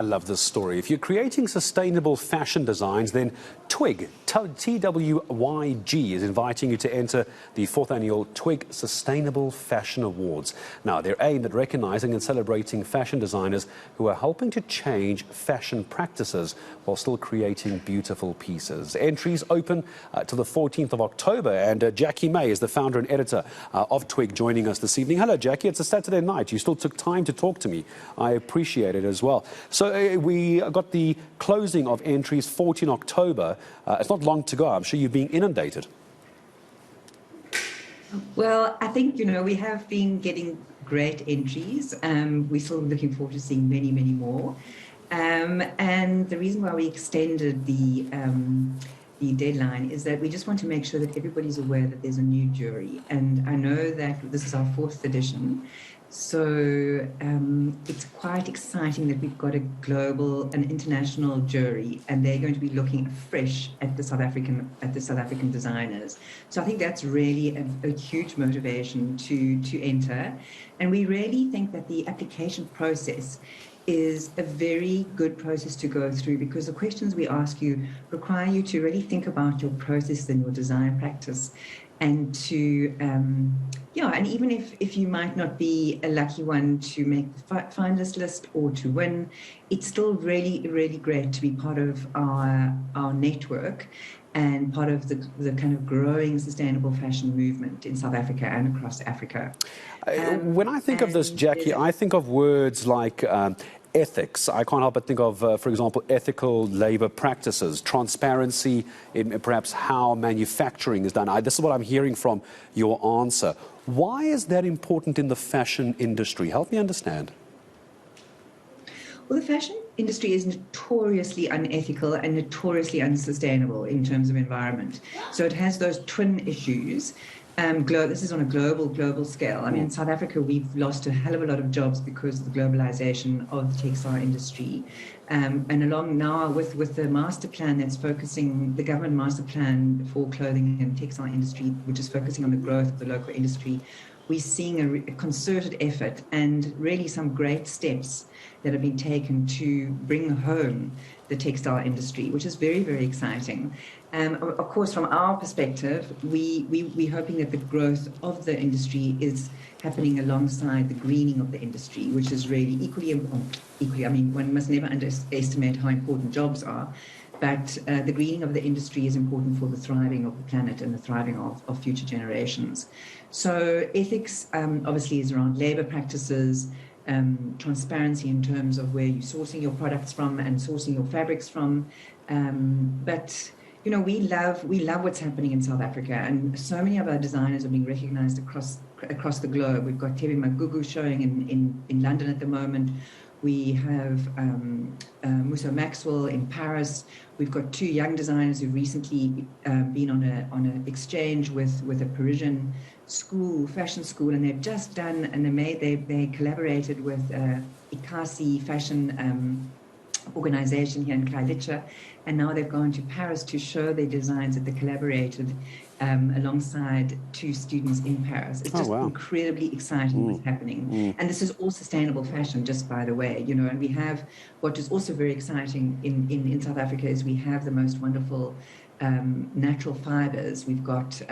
I love this story. If you're creating sustainable fashion designs, then Twyg, Twyg, is inviting you to enter the 4th annual Twyg Sustainable Fashion Awards. Now, they're aimed at recognizing and celebrating fashion designers who are helping to change fashion practices while still creating beautiful pieces. Entries open till the 14th of October, and Jackie May is the founder and editor of Twyg, joining us this evening. Hello, Jackie. It's a Saturday night. You still took time to talk to me. I appreciate it as well. So we got the closing of entries 14 October. It's not long to go. I'm sure you're being inundated. Well, I think, we have been getting great entries. We're still looking forward to seeing many, many more. And the reason why we extended the deadline is that we just want to make sure that everybody's aware that there's a new jury. And I know that this is our 4th edition. So it's quite exciting that we've got an international jury, and they're going to be looking afresh at the South African designers. So I think that's really a huge motivation to enter. And we really think that the application process is a very good process to go through, because the questions we ask you require you to really think about your process and your design practice, and to and even if you might not be a lucky one to make the finalist list or to win, it's still really, really great to be part of our network and part of the kind of growing sustainable fashion movement in South Africa and across Africa. When I think of this, Jackie, I think of words like ethics. I can't help but think of, for example, ethical labor practices, transparency in perhaps how manufacturing is done. This is what I'm hearing from your answer. Why is that important in the fashion industry? Help me understand. Well, the fashion industry is notoriously unethical and notoriously unsustainable in terms of environment. So it has those twin issues. This is on a global scale. I mean, in South Africa, we've lost a hell of a lot of jobs because of the globalization of the textile industry. And along now with the master plan that's focusing, the government master plan for clothing and textile industry, which is focusing on the growth of the local industry, we're seeing a concerted effort and really some great steps that have been taken to bring home the textile industry, which is very, very exciting. Of course, from our perspective, we're hoping that the growth of the industry is happening alongside the greening of the industry, which is really equally, I mean, one must never underestimate how important jobs are, but the greening of the industry is important for the thriving of the planet and the thriving of future generations. So ethics obviously is around labor practices, transparency in terms of where you're sourcing your products from and sourcing your fabrics from. But we love what's happening in South Africa, and so many of our designers are being recognized across the globe. We've got Tebe Magugu showing in London at the moment. We have Musso Maxwell in Paris. We've got 2 young designers who've recently been on an exchange with a Parisian fashion school, and they've just done, and they collaborated with Ikasi Fashion organization here in Kailicha, and now they've gone to Paris to show their designs that they collaborated alongside 2 students in Paris. It's just incredibly exciting what's happening. And this is all sustainable fashion, just by the way, and we have, what is also very exciting in South Africa is we have the most wonderful natural fibers. We've got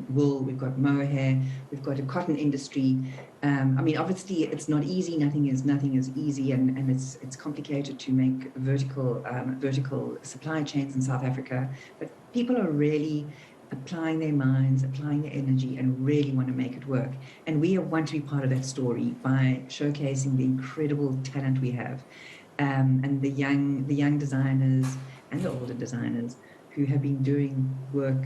wool, we've got mohair, we've got a cotton industry. I mean, obviously, it's not easy. Nothing is easy, and it's complicated to make vertical supply chains in South Africa. But people are really applying their minds, applying their energy, and really want to make it work. And we want to be part of that story by showcasing the incredible talent we have, and the young designers and the older designers who have been doing work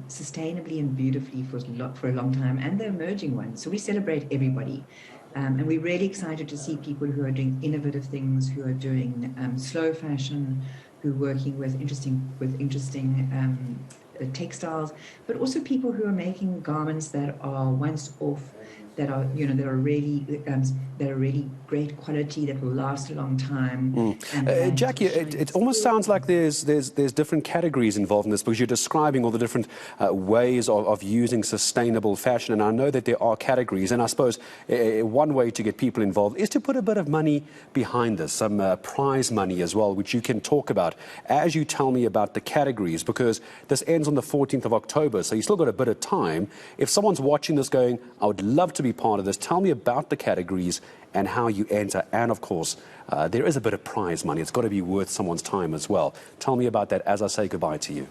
sustainably and beautifully for a long time, and the emerging ones. So we celebrate everybody. And we're really excited to see people who are doing innovative things, who are doing slow fashion, who are working with interesting textiles, but also people who are making garments that are once off, that are, you know, that are really great quality, that will last a long time. And Jackie, it almost sounds like there's different categories involved in this, because you're describing all the different ways of using sustainable fashion, and I know that there are categories, and I suppose one way to get people involved is to put a bit of money behind this, some prize money as well, which you can talk about as you tell me about the categories, because this ends on the 14th of October, so you still got a bit of time. If someone's watching this going, I would love to be part of this, tell me about the categories and how you enter, and of course, there is a bit of prize money. It's got to be worth someone's time as well. Tell me about that as I say goodbye to you.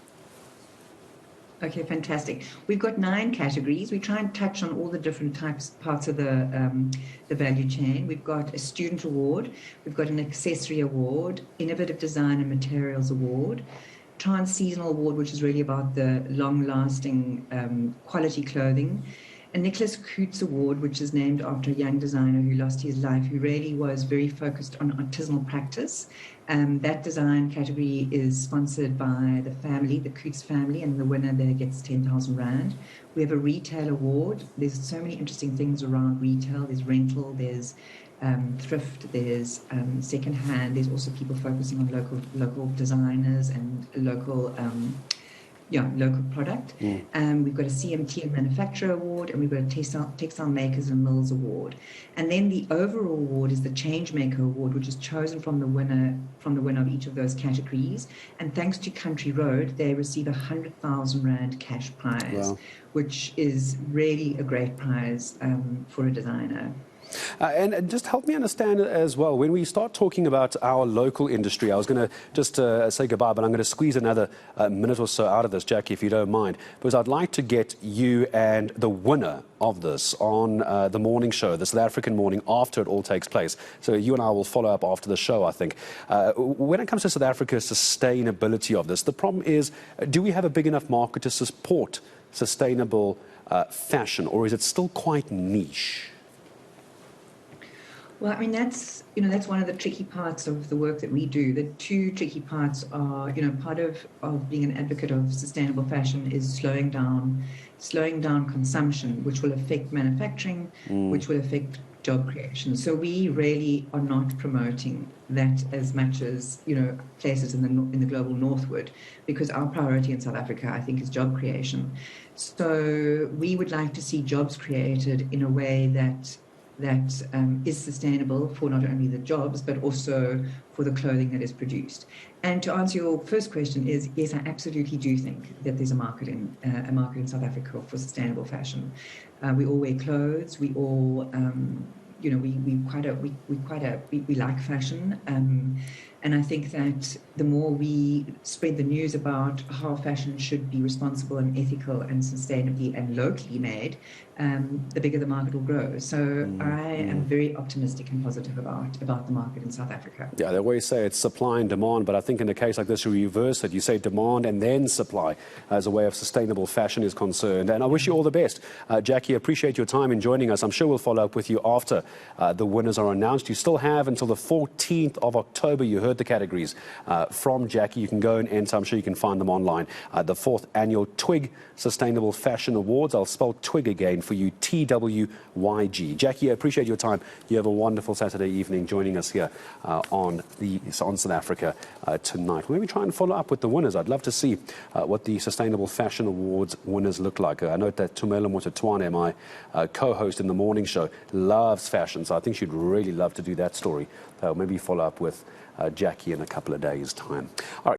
Okay, fantastic. We've got 9 categories. We try and touch on all the different parts of the value chain. We've got a student award, we've got an accessory award, innovative design and materials award, trans-seasonal award, which is really about the long-lasting quality clothing, a Nicholas Coates Award, which is named after a young designer who lost his life, who really was very focused on artisanal practice. That design category is sponsored by the family, the Coates family, and the winner there gets 10,000 Rand. We have a retail award. There's so many interesting things around retail. There's rental, there's thrift, there's secondhand. There's also people focusing on local designers and local product. We've got a CMT and Manufacturer Award, and we've got a Textile Makers and Mills Award. And then the overall award is the Changemaker Award, which is chosen from the winner of each of those categories. And thanks to Country Road, they receive 100,000 Rand cash prize, which is really a great prize for a designer. And just help me understand as well, when we start talking about our local industry, I was going to just say goodbye, but I'm going to squeeze another minute or so out of this, Jackie, if you don't mind, because I'd like to get you and the winner of this on the morning show, the South African morning, after it all takes place. So you and I will follow up after the show, I think. When it comes to South Africa's sustainability of this, the problem is, do we have a big enough market to support sustainable fashion, or is it still quite niche? Well, I mean, that's one of the tricky parts of the work that we do. The 2 tricky parts are, part of being an advocate of sustainable fashion is slowing down consumption, which will affect manufacturing, which will affect job creation. So we really are not promoting that as much as, places in the global northward, because our priority in South Africa, I think, is job creation. So we would like to see jobs created in a way that is sustainable for not only the jobs, but also for the clothing that is produced. And to answer your first question is, yes, I absolutely do think that there's a market in South Africa for sustainable fashion. We all wear clothes. We all, we like fashion. And I think that the more we spread the news about how fashion should be responsible and ethical and sustainably and locally made, the bigger the market will grow. So I am very optimistic and positive about the market in South Africa. Yeah, they always say it's supply and demand, but I think in a case like this, you reverse it. You say demand and then supply as a way of sustainable fashion is concerned. And I wish you all the best. Jackie, appreciate your time in joining us. I'm sure we'll follow up with you after the winners are announced. You still have until the 14th of October. You heard the categories from Jackie. You can go and enter. I'm sure you can find them online. The 4th Annual Twyg Sustainable Fashion Awards. I'll spell Twyg again for you, T-W-Y-G. Jackie, I appreciate your time. You have a wonderful Saturday evening joining us here on South Africa tonight. We'll maybe try and follow up with the winners. I'd love to see what the Sustainable Fashion Awards winners look like. I note that Tumela Motatwane, my co-host in the morning show, loves fashion, so I think she'd really love to do that story. Maybe follow up with Jackie in a couple of days' time. All right.